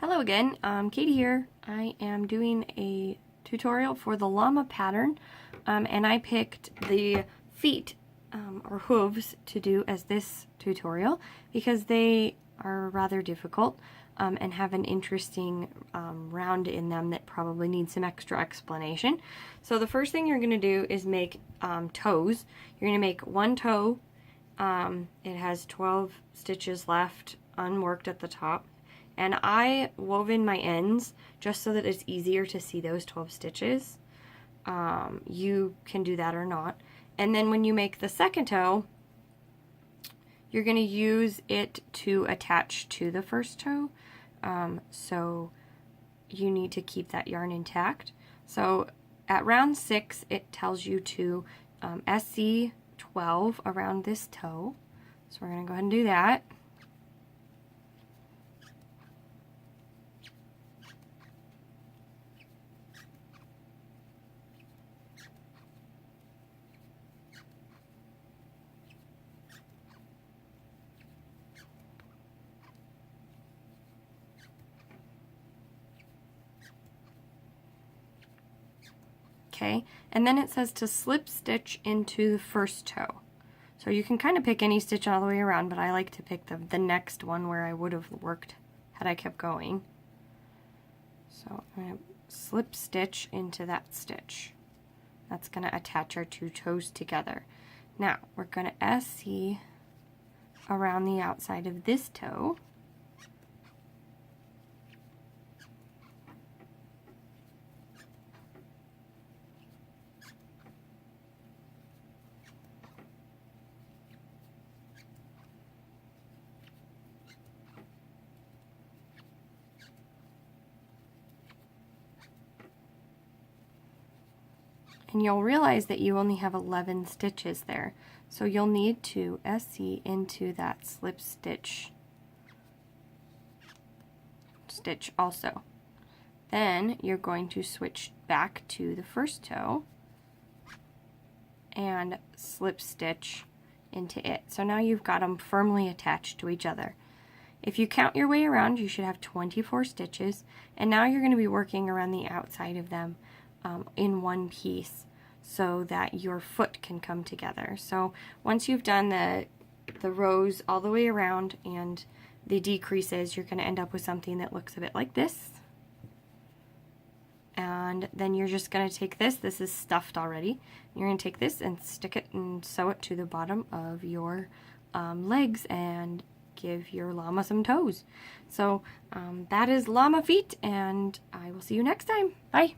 Hello again, Katie here. I am doing a tutorial for the llama pattern, and I picked the feet or hooves to do as this tutorial because they are rather difficult and have an interesting round in them that probably needs some extra explanation. So the first thing you're going to do is make toes. You're going to make one toe. It has 12 stitches left unworked at the top. And I wove in my ends just so that it's easier to see those 12 stitches. You can do that or not. And then when you make the second toe, you're going to use it to attach to the first toe. So you need to keep that yarn intact. So at round 6, it tells you to SC 12 around this toe. So we're going to go ahead and do that. Okay, and then it says to slip stitch into the first toe. So you can kind of pick any stitch all the way around, but I like to pick the next one where I would have worked had I kept going. So I'm going to slip stitch into that stitch. That's going to attach our two toes together. Now we're going to SC around the outside of this toe. And you'll realize that you only have 11 stitches there. So you'll need to SC into that slip stitch also. Then you're going to switch back to the first toe and slip stitch into it. So now you've got them firmly attached to each other. If you count your way around, you should have 24 stitches, and now you're going to be working around the outside of them in one piece so that your foot can come together. So once you've done the rows all the way around and the decreases, you're going to end up with something that looks a bit like this. And then you're just going to take this is stuffed already, you're going to take this and stick it and sew it to the bottom of your legs and give your llama some toes. So that is llama feet, and I will see you next time. Bye!